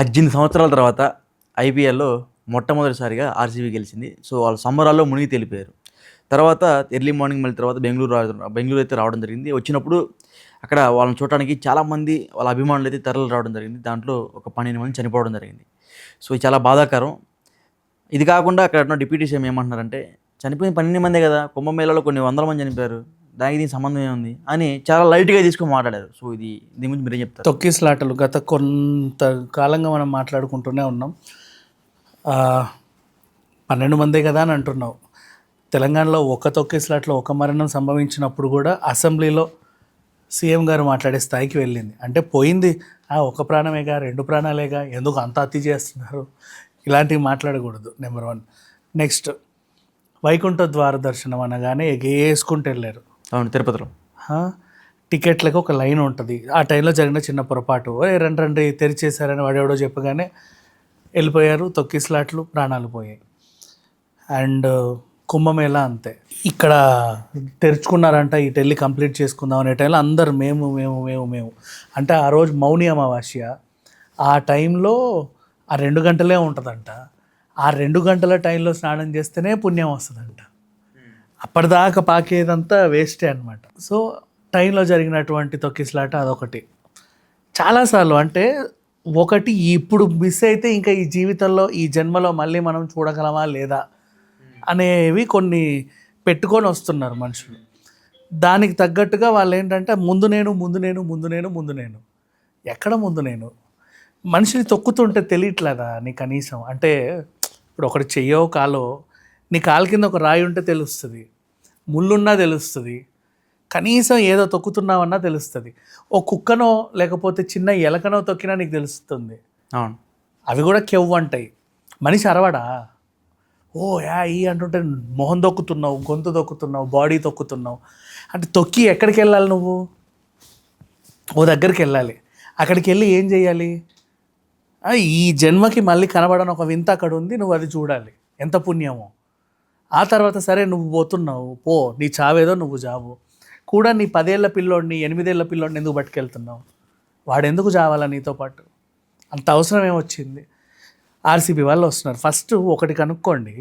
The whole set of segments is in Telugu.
18 సంవత్సరాల తర్వాత ఐపీఎల్‌లో మొట్టమొదటిసారిగా ఆర్‌సీబీ గెలిచింది. సో, వాళ్ళు సంబరాల్లో మునిగి తేలిపోయారు. తర్వాత ఎర్లీ మార్నింగ్ మళ్ళీ తర్వాత బెంగుళూరు అయితే రావడం జరిగింది. వచ్చినప్పుడు అక్కడ వాళ్ళని చూడటానికి చాలామంది వాళ్ళ అభిమానులైతే తరలి రావడం జరిగింది. దాంట్లో ఒక 12 మంది చనిపోవడం జరిగింది. సో, ఇది చాలా బాధాకరం. ఇది కాకుండా అక్కడ ఉన్న డిప్యూటీ సీఎం ఏమంటున్నారంటే, చనిపోయిన 12 మందే కదా! కుంభమేళాలో కొన్ని వందల మంది చనిపోయారు. దానికి దీనికి సంబంధం ఏముంది? అని చాలా లైట్‌గా తీసుకొని మాట్లాడారు. సో, దీని గురించి మీరేం చెప్తారు? తొక్కిసలాటలు గత కొంత కాలంగా మనం మాట్లాడుకుంటూనే ఉన్నాం. 12 మందే కదా అని అంటున్నావు. తెలంగాణలో ఒక తొక్కిసలాట్లో ఒక మరణం సంభవించినప్పుడు కూడా అసెంబ్లీలో సీఎం గారు మాట్లాడే స్థాయికి వెళ్ళింది. అంటే పోయింది ఒక ప్రాణమేగా, 2 ప్రాణాలేగా, ఎందుకు అంత అతి చేస్తున్నారు, ఇలాంటివి మాట్లాడకూడదు. నెంబర్ 1. నెక్స్ట్, వైకుంఠ ద్వార దర్శనం అనగానే ఎగేసుకుంటూ వెళ్ళారు. అవును, తిరుపతిలో టికెట్లకు ఒక లైన్ ఉంటుంది. ఆ టైంలో జరిగిన చిన్న పొరపాటు, రండి తెరిచేశారని వాడెవడో చెప్పగానే వెళ్ళిపోయారు. తొక్కిసలాట్లు, ప్రాణాలు పోయాయి. అండ్ కుంభమేళా అంతే. ఇక్కడ తెరుచుకున్నారంట, ఈ టెల్లి కంప్లీట్ చేసుకుందాం అనే టైంలో అందరు మేము మేము మేము మేము అంటే ఆ రోజు మౌని అమావాస్య. ఆ టైంలో ఆ 2 గంటలే ఉంటుందంట. ఆ 2 గంటల టైంలో స్నానం చేస్తేనే పుణ్యం వస్తుందంట. అప్పటిదాకా పాకేదంతా వేస్టే అనమాట. సో టైంలో జరిగినటువంటి తొక్కిసలాట అదొకటి. చాలాసార్లు అంటే ఒకటి ఇప్పుడు మిస్ అయితే ఇంకా ఈ జీవితంలో ఈ జన్మలో మళ్ళీ మనం చూడగలమా లేదా అనేవి కొన్ని పెట్టుకొని వస్తున్నారు మనుషులు. దానికి తగ్గట్టుగా వాళ్ళు ఏంటంటే ముందు నేను ఎక్కడ ముందు నేను మనిషిని తొక్కుతుంటే తెలియట్లేదా నీ కనీసం? అంటే ఇప్పుడు ఒకటి చెయ్యో కాలో, నీ కాలు కింద ఒక రాయి ఉంటే తెలుస్తుంది, ముళ్ళున్నా తెలుస్తుంది, కనీసం ఏదో తొక్కుతున్నావన్నా తెలుస్తుంది. ఓ కుక్కనో లేకపోతే చిన్న ఎలకనో తొక్కినా నీకు తెలుస్తుంది. అవును, అవి కూడా కెవ్వు అంటాయి. మనిషి అరవడా? ఈ అంటుంటే మొహం తొక్కుతున్నావు, గొంతు తొక్కుతున్నావు, బాడీ తొక్కుతున్నావు. అంటే తొక్కి ఎక్కడికి వెళ్ళాలి నువ్వు? ఓ దగ్గరికి వెళ్ళాలి. అక్కడికి వెళ్ళి ఏం చేయాలి? ఈ జన్మకి మళ్ళీ కనబడని ఒక వింత అక్కడ ఉంది, నువ్వు అది చూడాలి. ఎంత పుణ్యమో. ఆ తర్వాత సరే నువ్వు పోతున్నావు, పో, నీ చావేదో నువ్వు చావు. కూడా నీ 10 ఏళ్ల పిల్లోడిని, 8 ఏళ్ల పిల్లోడిని ఎందుకు పట్టుకెళ్తున్నావు? వాడు ఎందుకు చావాలా నీతో పాటు? అంత అవసరం ఏమొచ్చింది? ఆర్సీబీ వాళ్ళు వస్తున్నారు. ఫస్ట్ ఒకటి కనుక్కోండి,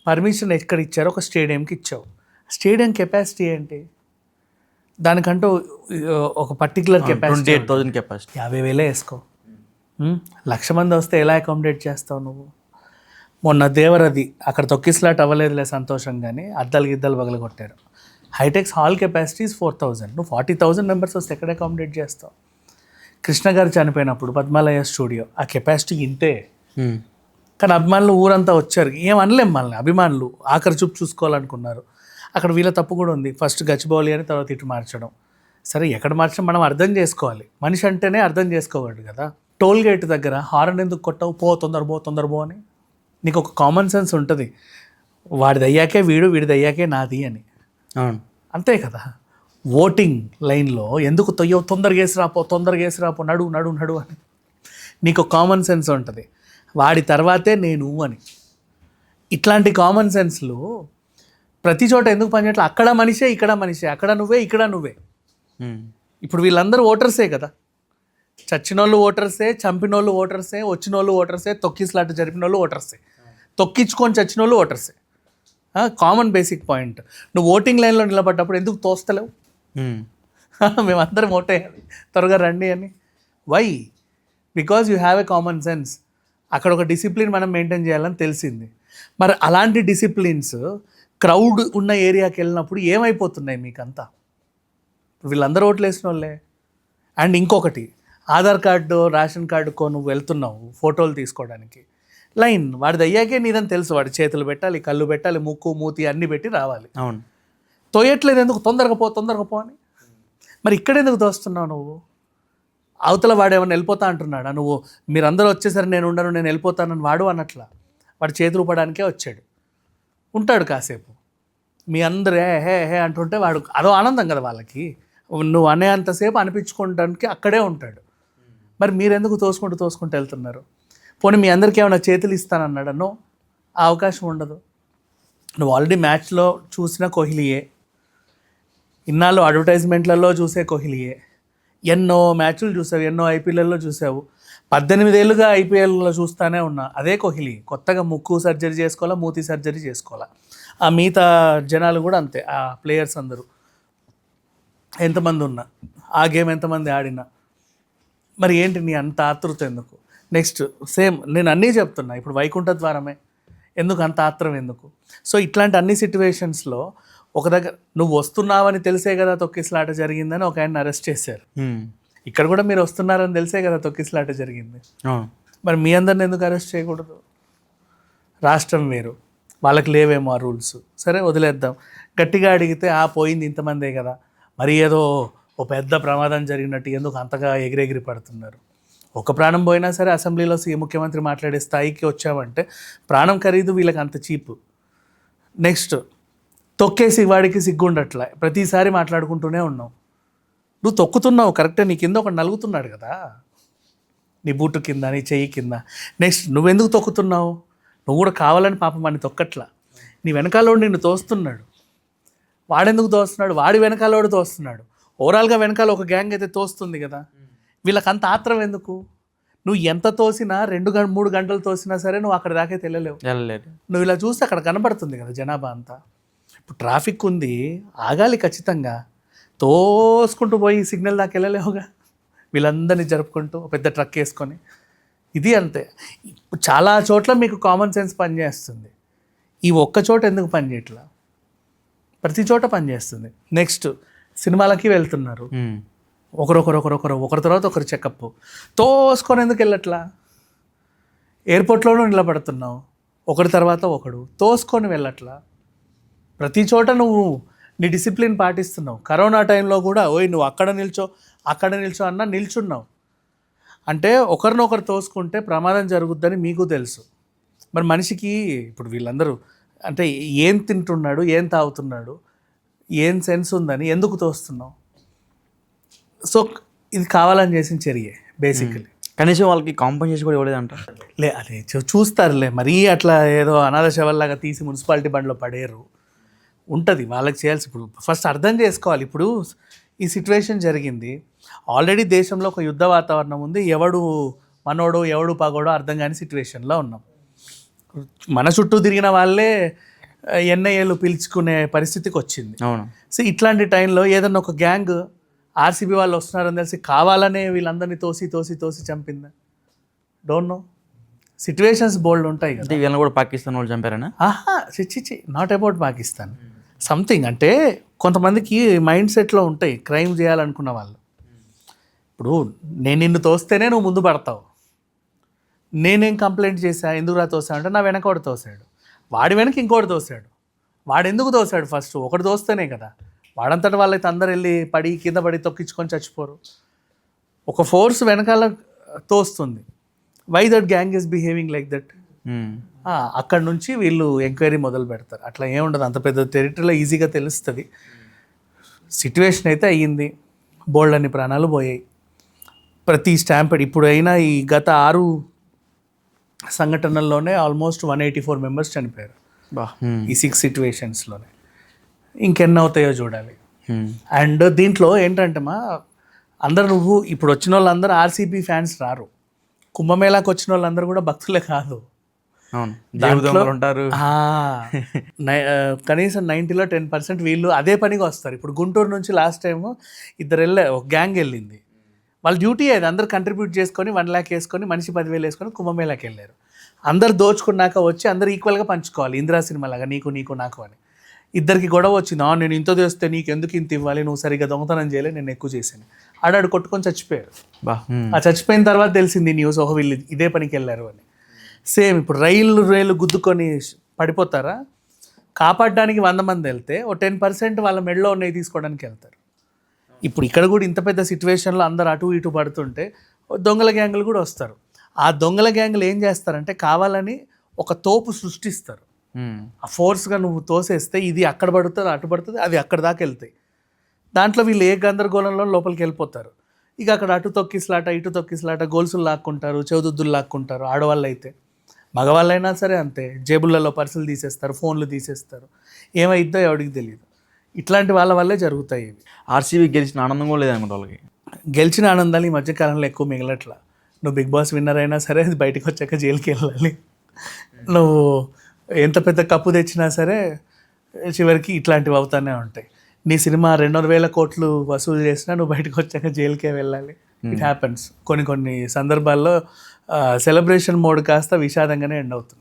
పర్మిషన్ ఎక్కడ ఇచ్చారో? ఒక స్టేడియంకి ఇచ్చావు. స్టేడియం కెపాసిటీ ఏంటి? దానికంటూ ఒక పర్టికులర్ కెపాసిటీ, 28,000 కెపాసిటీ. 50,000 వేసుకో. 1,00,000 మంది వస్తే ఎలా అకామిడేట్ చేస్తావు నువ్వు? మొన్న దేవరది అక్కడ తొక్కిసలాట అవ్వలేదులే సంతోషంగానే, అద్దాలు గిద్దలు పగలగొట్టారు. Hitex hall capacity 4,000. నువ్వు 40,000 మెంబర్స్ వస్తే ఎక్కడ అకామిడేట్ చేస్తావు? కృష్ణ గారు చనిపోయినప్పుడు పద్మాలయ స్టూడియో ఆ కెపాసిటీ ఇంతే. కానీ అభిమానులు ఊరంతా వచ్చారు, ఏం అనలేం. మళ్ళీ అభిమానులు ఆఖరి చూపు చూసుకోవాలనుకున్నారు. అక్కడ వీళ్ళ తప్పు కూడా ఉంది. ఫస్ట్ గచ్చిబౌలి అని, తర్వాత ఇటు మార్చడం. సరే, ఎక్కడ మార్చడం మనం అర్థం చేసుకోవాలి. మనిషి అంటేనే అర్థం చేసుకోవాలి కదా. టోల్ గేట్ దగ్గర హారన్ ఎందుకు కొట్టావు? తొందర పో అని. నీకు ఒక కామన్ సెన్స్ ఉంటుంది, వాడిది అయ్యాకే వీడిది అయ్యాకే నాది అని. అవును, అంతే కదా. ఓటింగ్ లైన్లో ఎందుకు తొందరగా వేసి రాపో, నడు అని నీకు కామన్ సెన్స్ ఉంటుంది. వాడి తర్వాతే నేను అని. ఇట్లాంటి కామన్ సెన్స్లు ప్రతి చోట ఎందుకు పనిచేయట్లేదు? అక్కడ మనిషే, ఇక్కడ మనిషే, అక్కడ నువ్వే, ఇక్కడ నువ్వే. ఇప్పుడు వీళ్ళందరూ ఓటర్సే కదా. చచ్చినోళ్ళు ఓటర్సే, చంపినోళ్ళు ఓటర్సే, వచ్చినోళ్ళు ఓటర్సే, తొక్కిసలాట జరిపినోళ్ళు ఓటర్సే, తొక్కించుకొని చచ్చినోళ్ళు ఓటర్సే. Common basic point. నువ్వు ఓటింగ్ లైన్లో నిలబడ్డప్పుడు ఎందుకు తోస్తలేవు? మేమందరం ఓటేయాలి, త్వరగా రండి అని. Why? Because you have a common sense. అక్కడ ఒక డిసిప్లిన్ మనం మెయింటైన్ చేయాలని తెలిసింది. మరి అలాంటి డిసిప్లిన్స్ క్రౌడ్ ఉన్న ఏరియాకి వెళ్ళినప్పుడు ఏమైపోతున్నాయి మీకంతా? వీళ్ళందరూ ఓట్లు వేసిన వాళ్ళే. అండ్ ఇంకొకటి, ఆధార్ కార్డు, రేషన్ కార్డుకో నువ్వు వెళ్తున్నావు ఫోటోలు తీసుకోవడానికి, లైన్ వాడిది అయ్యాకే నీదని తెలుసు. వాడి చేతులు పెట్టాలి, కళ్ళు పెట్టాలి, ముక్కు మూతి అన్నీ పెట్టి రావాలి. అవును, తోయట్లేదు ఎందుకు? తొందరగా పో అని. మరి ఇక్కడ ఎందుకు తోస్తున్నావు నువ్వు? అవతల వాడు ఏమన్నా వెళ్ళిపోతా అంటున్నాడా? నువ్వు మీరందరూ వచ్చేసరి నేను ఉండను, నేను వెళ్ళిపోతానని వాడు అనట్లా. వాడు చేతులు ఊపడానికే వచ్చాడు. ఉంటాడు కాసేపు, మీ అందరూ హే అంటుంటే వాడు అదో ఆనందం కదా వాళ్ళకి. నువ్వు అనే అంతసేపు అనిపించుకోవడానికి అక్కడే ఉంటాడు. మరి మీరెందుకు తోసుకుంటూ వెళ్తున్నారు? పోనీ మీ అందరికీ ఏమైనా చేతులు ఇస్తానన్నాడు? నో, ఆ అవకాశం ఉండదు. నువ్వు ఆల్రెడీ మ్యాచ్లో చూసిన కోహ్లీయే, ఇన్నాళ్ళు అడ్వర్టైజ్మెంట్లలో చూసే కోహ్లీయే, ఎన్నో మ్యాచ్లు చూసావు, ఎన్నో ఐపీఎల్లో చూసావు. 18 ఏళ్ళుగా ఐపీఎల్లో చూస్తూనే ఉన్నా. అదే కోహ్లీ కొత్తగా ముక్కు సర్జరీ చేసుకోవాలా, మూతి సర్జరీ చేసుకోవాలా. ఆ మిగతా జనాలు కూడా అంతే, ఆ ప్లేయర్స్ అందరూ ఎంతమంది ఉన్నా, ఆ గేమ్ ఎంతమంది ఆడినా. మరి ఏంటి నీ అంత ఆతృత ఎందుకు? నెక్స్ట్ సేమ్ నేను అన్నీ చెప్తున్నా, ఇప్పుడు వైకుంఠ ద్వారమే ఎందుకు అంత ఆత్రం ఎందుకు? సో ఇట్లాంటి అన్ని సిచ్యువేషన్స్లో ఒక దగ్గర నువ్వు వస్తున్నావని తెలిసే కదా తొక్కిసలాట జరిగిందని ఒక ఆయన అరెస్ట్ చేశారు. ఇక్కడ కూడా మీరు వస్తున్నారని తెలిసే కదా తొక్కిసలాట జరిగింది. మరి మీ అందరిని ఎందుకు అరెస్ట్ చేయకూడదు? రాష్ట్రం వేరు, వాళ్ళకి లేవేమో ఆ రూల్స్. సరే వదిలేద్దాం. గట్టిగా అడిగితే పోయింది ఇంతమందే కదా, మరి ఏదో ఓ పెద్ద ప్రమాదం జరిగినట్టు ఎందుకు అంతగా ఎగిరెగిరి పడుతున్నారు? ఒక ప్రాణం పోయినా సరే అసెంబ్లీలో ముఖ్యమంత్రి మాట్లాడే స్థాయికి వచ్చామంటే ప్రాణం ఖరీదు వీళ్ళకి అంత చీపు. నెక్స్ట్ తొక్కేసి వాడికి సిగ్గుండట్లా, ప్రతిసారి మాట్లాడుకుంటూనే ఉన్నావు. నువ్వు తొక్కుతున్నావు కరెక్టే, నీ కింద ఒకటి నలుగుతున్నాడు కదా, నీ బూటు కింద, నీ చెయ్యి కింద. నెక్స్ట్ నువ్వెందుకు తొక్కుతున్నావు? నువ్వు కూడా కావాలని పాపం అని తొక్కట్లా, నీ వెనకాలోడు నిన్ను తోస్తున్నాడు. వాడెందుకు తోస్తున్నాడు? వాడి వెనకాలోడు తోస్తున్నాడు. ఓవరాల్గా వెనకాల ఒక గ్యాంగ్ అయితే తోస్తుంది కదా, వీళ్ళకి అంత ఆత్రం ఎందుకు? నువ్వు ఎంత తోసినా 2-3 గంటలు తోసినా సరే నువ్వు అక్కడ దాకా వెళ్ళలేవు. నువ్వు ఇలా చూస్తే అక్కడ కనబడుతుంది కదా జనాభా అంతా. ఇప్పుడు ట్రాఫిక్ ఉంది, ఆగాలి ఖచ్చితంగా. తోసుకుంటూ పోయి సిగ్నల్ దాకా వెళ్ళలేవుగా, వీళ్ళందరినీ జరుపుకుంటూ పెద్ద ట్రక్ వేసుకొని. ఇది అంతే. చాలా చోట్ల మీకు కామన్ సెన్స్ పనిచేస్తుంది, ఈ ఒక్క చోట ఎందుకు పనిచేయట్లా? ప్రతి చోట పనిచేస్తుంది. నెక్స్ట్ సినిమాలకి వెళ్తున్నారు, ఒకరి తర్వాత ఒకరు చెకప్, తోసుకొని ఎందుకు వెళ్ళట్లా? ఎయిర్పోర్ట్లోనూ నిలబడుతున్నావు, ఒకరి తర్వాత ఒకడు తోసుకొని వెళ్ళట్లా? ప్రతి చోట నువ్వు నీ డిసిప్లిన్ పాటిస్తున్నావు. కరోనా టైంలో కూడా నువ్వు అక్కడ నిల్చో అన్నా నిల్చున్నావు. అంటే ఒకరినొకరు తోసుకుంటే ప్రమాదం జరుగుద్దని మీకు తెలుసు. మరి మనిషికి ఇప్పుడు వీళ్ళందరూ అంటే ఏం తింటున్నాడు, ఏం తాగుతున్నాడు, ఏం సెన్స్ ఉందని ఎందుకు తోస్తున్నావు? సో ఇది కావాలని చేసిన చర్యే బేసికలీ. కనీసం వాళ్ళకి కాంపన్సేషన్ కూడా ఇవ్వలేదంట. అదే చూస్తారులే, మరీ అట్లా ఏదో అనాథ శవల్లాగా తీసి మున్సిపాలిటీ బండ్లో పడేరు. ఉంటుంది వాళ్ళకి చేయాల్సి. ఇప్పుడు ఫస్ట్ అర్థం చేసుకోవాలి. ఇప్పుడు ఈ సిచ్యువేషన్ జరిగింది, ఆల్రెడీ దేశంలో ఒక యుద్ధ వాతావరణం ఉంది, ఎవడు మనోడో ఎవడు పగోడో అర్థం కాని సిచ్యువేషన్లో ఉన్నాం. మన చుట్టూ తిరిగిన వాళ్ళే ఎన్ఐఏలు పిలుచుకునే పరిస్థితికి వచ్చింది. అవును. సో ఇట్లాంటి టైంలో ఏదన్నా ఒక గ్యాంగ్ ఆర్సీబీ వాళ్ళు వస్తున్నారని తెలిసి కావాలనే వీళ్ళందరినీ తోసి చంపిందా? Don't know. సిచ్యువేషన్స్ బోల్డ్ ఉంటాయి కదా. వీళ్ళని కూడా పాకిస్తాన్ వాళ్ళు చంపారనా? చిచ్చి, నాట్ అబౌట్ పాకిస్తాన్. సంథింగ్ అంటే కొంతమందికి మైండ్ సెట్లో ఉంటాయి క్రైమ్ చేయాలనుకున్న వాళ్ళు. ఇప్పుడు నేను నిన్ను తోస్తేనే నువ్వు ముందు పడతావు. నేనేం కంప్లైంట్ చేశా, ఎందుకు తోసా అంటే నా వెనక ఒకటి తోసాడు, వాడి వెనక ఇంకోటి తోసాడు. వాడు ఎందుకు తోసాడు? ఫస్ట్ ఒకటి తోస్తేనే కదా. వాడంతటి వాళ్ళైతే అందరు వెళ్ళి కింద పడి తొక్కించుకొని చచ్చిపోరు. ఒక ఫోర్స్ వెనకాల తోస్తుంది. Why that gang is behaving like that? అక్కడ నుంచి వీళ్ళు ఎంక్వైరీ మొదలు పెడతారు. అట్లా ఏముండదు, అంత పెద్ద టెరిటరీలో ఈజీగా తెలుస్తుంది. సిట్యువేషన్ అయితే అయ్యింది, బోల్డ్ అన్ని ప్రాణాలు పోయాయి. ప్రతి స్టాంపెడ్ ఇప్పుడు అయినా ఈ గత 6 సంఘటనల్లోనే ఆల్మోస్ట్ 184 మెంబర్స్ చనిపోయారు ఈ 6 సిచ్యువేషన్స్లోనే. ఇంకెన్ని అవుతాయో చూడాలి. అండ్ దీంట్లో ఏంటంటే అందరు నువ్వు ఇప్పుడు వచ్చిన వాళ్ళందరూ ఆర్సీబీ ఫ్యాన్స్ రారు, కుంభమేళాకి వచ్చిన వాళ్ళందరూ కూడా భక్తులే కాదు. ఉంటారు. కనీసం 90లో 10% వీళ్ళు అదే పనిగా వస్తారు. ఇప్పుడు గుంటూరు నుంచి లాస్ట్ టైము ఒక గ్యాంగ్ వెళ్ళింది, వాళ్ళ డ్యూటీ అది. అందరు కంట్రిబ్యూట్ చేసుకొని 1 lakh వేసుకొని మనిషి 10,000 వేసుకొని కుంభమేళాకి వెళ్ళారు. అందరు దోచుకున్నాక వచ్చి అందరు ఈక్వల్గా పంచుకోవాలి, ఇందిరా సినిమా లాగా నీకు నాకు అని. ఇద్దరికి గొడవ వచ్చింది, నేను ఇంత చేస్తే నీకు ఎందుకు ఇంత ఇవ్వాలి, నువ్వు సరిగ్గా దొంగతనం చేయలే, నేను ఎక్కువ చేశాను. ఆడాడు కొట్టుకొని చచ్చిపోయారు. ఆ చచ్చిపోయిన తర్వాత తెలిసింది న్యూస్, వీళ్ళు ఇదే పనికి వెళ్ళారు అని. సేమ్ ఇప్పుడు రైలు గుద్దుకొని పడిపోతారా? కాపాడడానికి 100 మంది వెళ్తే 10% వాళ్ళ మెడలో ఉన్నాయి తీసుకోవడానికి వెళ్తారు. ఇప్పుడు ఇక్కడ కూడా ఇంత పెద్ద సిచ్యువేషన్లో అందరు అటు ఇటు పడుతుంటే దొంగల గ్యాంగులు కూడా వస్తారు. ఆ దొంగల గ్యాంగులు ఏం చేస్తారంటే కావాలని ఒక తోపు సృష్టిస్తారు. ఆ ఫోర్స్గా నువ్వు తోసేస్తే ఇది అక్కడ పడుతుంది, అటు పడుతుంది, అది అక్కడ దాకా వెళ్తాయి. దాంట్లో వీళ్ళు ఏ గందరగోళంలో లోపలికి వెళ్ళిపోతారు. ఇక అక్కడ అటు తొక్కిసలాట ఇటు తొక్కిసలాట, గోల్సులు లాక్కుంటారు, చెవుదుద్దులు లాక్కుంటారు. ఆడవాళ్ళు అయితే, మగవాళ్ళైనా సరే అంతే, జేబులలో పర్సులు తీసేస్తారు, ఫోన్లు తీసేస్తారు. ఏమైద్దో ఎవడికి తెలియదు. ఇట్లాంటి వాళ్ళ వల్లే జరుగుతాయి ఇవి. ఆర్సీబీ గెలిచిన ఆనందం కూడా లేదనుకుంటా వాళ్ళకి. గెలిచిన ఆనందాలు ఈ మధ్యకాలంలో ఎక్కువ మిగలట్లా. నువ్వు బిగ్ బాస్ విన్నర్ అయినా సరే అది బయటకు వచ్చాక జైలుకి వెళ్ళాలి. నువ్వు ఎంత పెద్ద కప్పు తెచ్చినా సరే చివరికి ఇట్లాంటివి అవుతానే ఉంటాయి. నీ సినిమా 200,000 కోట్లు వసూలు చేసినా నువ్వు బయటకు వచ్చాక జైలుకే వెళ్ళాలి. It happens. కొన్ని సందర్భాల్లో సెలబ్రేషన్ మోడ్ కాస్త విషాదంగానే ఎండ్ అవుతుంది.